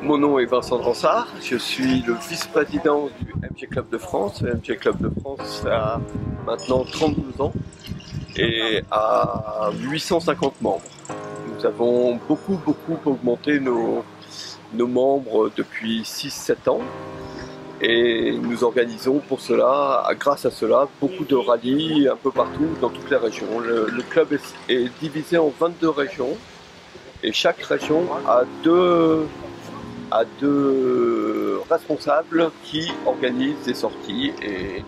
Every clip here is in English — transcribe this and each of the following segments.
Mon nom est Vincent Dransart, je suis le vice-président du MG Club de France. Le MG Club de France a maintenant 32 ans et a 850 membres. Nous avons beaucoup augmenté nos membres depuis 6-7 ans et nous organisons pour cela, grâce à cela, beaucoup de rallyes un peu partout dans toutes les régions. Le club est divisé en 22 régions et chaque région a deux responsables qui organisent des sorties et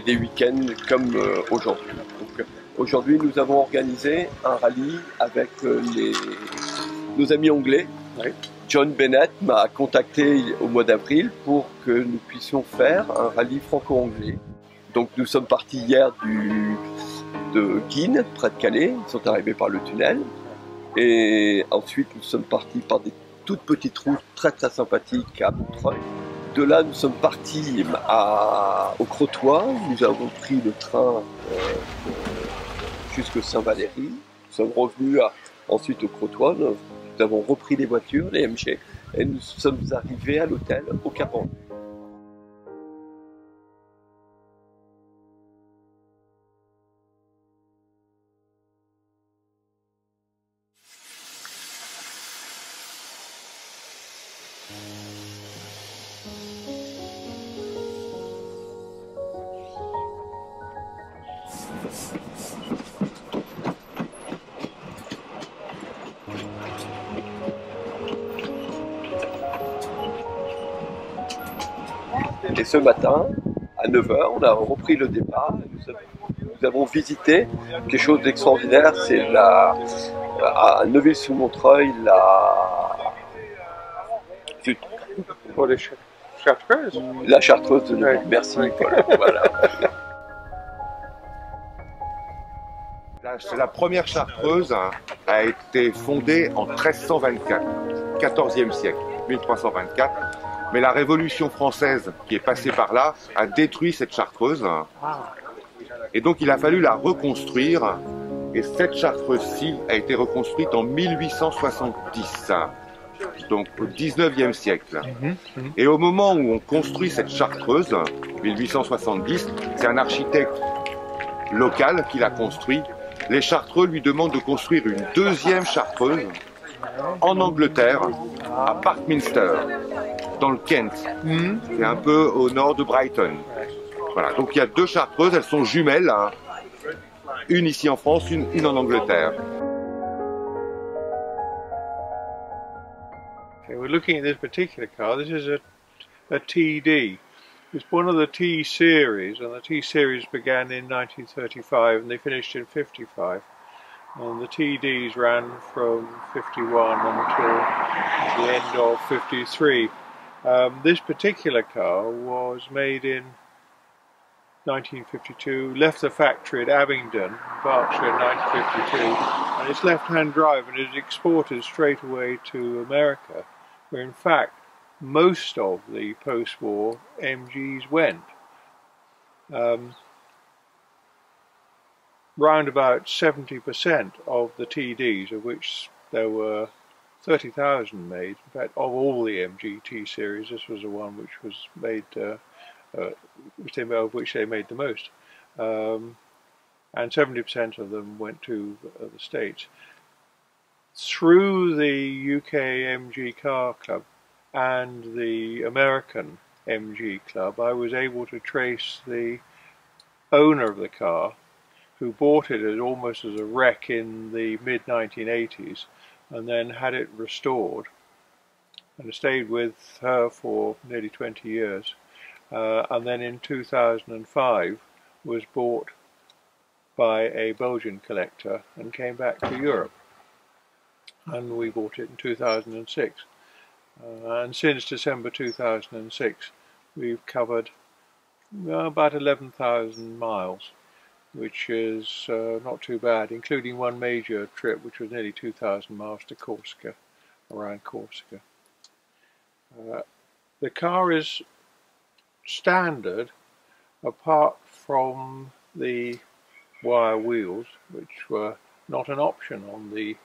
des week-ends comme aujourd'hui. Aujourd'hui, nous avons organisé un rallye avec nos amis anglais. Oui. John Bennett m'a contacté au mois d'avril pour que nous puissions faire un rallye franco-anglais. Donc nous sommes partis hier de Guînes, près de Calais. Ils sont arrivés par le tunnel. Et ensuite, nous sommes partis par des toutes petites routes très sympathiques à Traill. De là, nous sommes partis au Crotoy. Nous avons pris le train jusqu'à Saint-Valéry. Nous sommes revenus ensuite au Crotoy. Nous avons repris les voitures, les MG, et nous sommes arrivés à l'hôtel au Cap-Anglais. Et ce matin, à 9 h, on a repris le départ. Nous avons visité quelque chose d'extraordinaire. C'est à Neuville-sous-Montreuil, la chartreuse de Neuville. Merci, Paul. Voilà. La première chartreuse a été fondée en 1324, 14e siècle, 1324. Mais la Révolution française qui est passée par là a détruit cette chartreuse. Et donc il a fallu la reconstruire. Et cette chartreuse-ci a été reconstruite en 1870, donc au 19e siècle. Et au moment où on construit cette chartreuse, 1870, c'est un architecte local qui l'a construit. Les Chartreux lui demandent de construire une deuxième chartreuse en Angleterre, à Parkminster, dans le Kent. C'est un peu au nord de Brighton. Voilà, donc il y a deux chartreuses, elles sont jumelles, hein. Une ici en France, une en Angleterre. Okay, we're looking at this particular car. This is a TD. It's one of the T series, and the T series began in 1935 and they finished in 55. And the TDs ran from 51 until the end of 53. This particular car was made in 1952, left the factory at Abingdon, Berkshire in 1952, and it's left-hand drive and is exported straight away to America, where in fact most of the post-war MGs went. Round about 70% of the TDs, of which there were 30,000 made, in fact of all the MG T series, this was the one which was made, of which they made the most. And 70% of them went to the States. Through the UK MG Car Club and the American MG Club, I was able to trace the owner of the car, who bought it almost as a wreck in the mid-1980s and then had it restored, and stayed with her for nearly 20 years, and then in 2005 was bought by a Belgian collector and came back to Europe, and we bought it in 2006. And since December 2006 we've covered about 11,000 miles, which is not too bad, including one major trip which was nearly 2,000 miles to Corsica, around Corsica. The car is standard apart from the wire wheels, which were not an option on the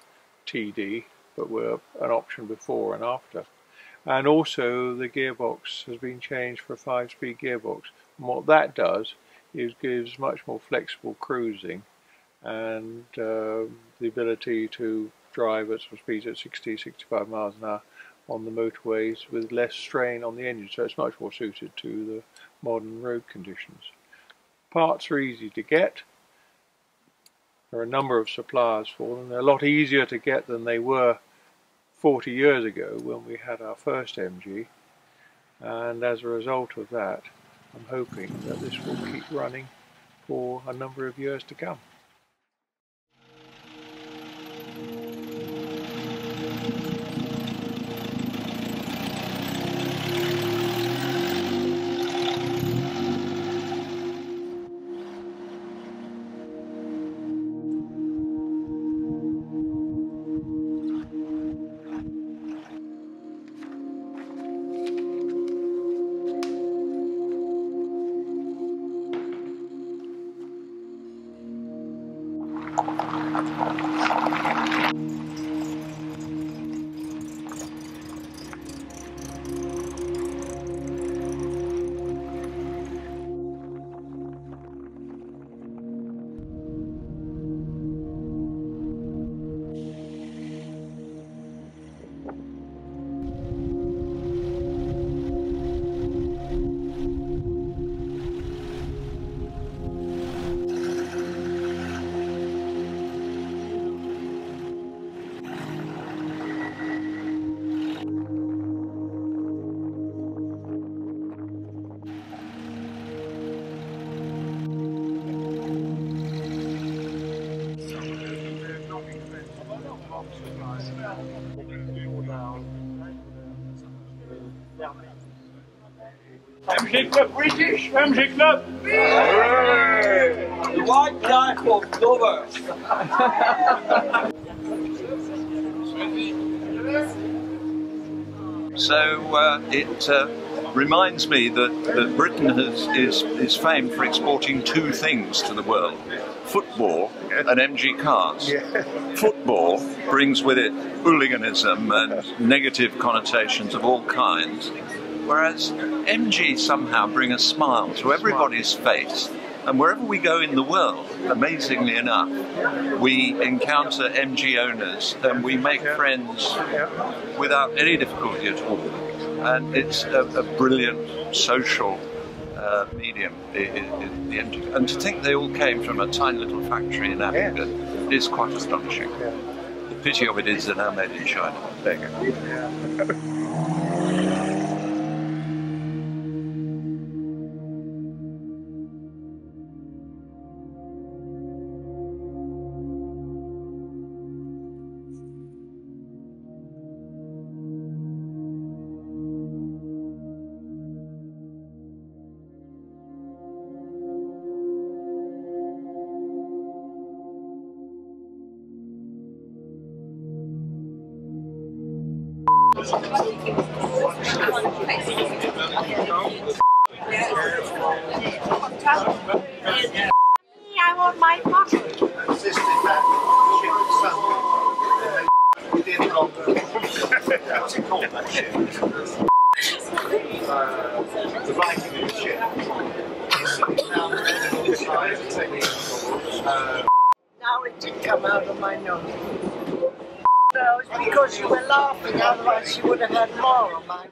TD but were an option before and after. And also the gearbox has been changed for a 5-speed gearbox. And what that does is gives much more flexible cruising and the ability to drive at some speeds at 60-65 miles an hour on the motorways with less strain on the engine, so it's much more suited to the modern road conditions. Parts are easy to get. There are a number of suppliers for them. They're a lot easier to get than they were 40 years ago when we had our first MG, and as a result of that I'm hoping that this will keep running for a number of years to come. MG Club British, MG Club! The white type of lovers. So it reminds me that Britain is famed for exporting two things to the world: football and MG cars. Football brings with it hooliganism and negative connotations of all kinds, whereas MG somehow bring a smile to everybody's face. And wherever we go in the world, amazingly enough, we encounter MG owners and we make friends without any difficulty at all. And it's a brilliant social medium, the MG. And to think they all came from a tiny little factory in Africa is quite astonishing. The pity of it is they're now made in China. There you go. I want my bottle. Insisted that ship was sunk. We did wrong. What's it called, that ship? The writing of the ship. Now it did come out of my nose. No, it's because you were laughing, otherwise you would have had more on my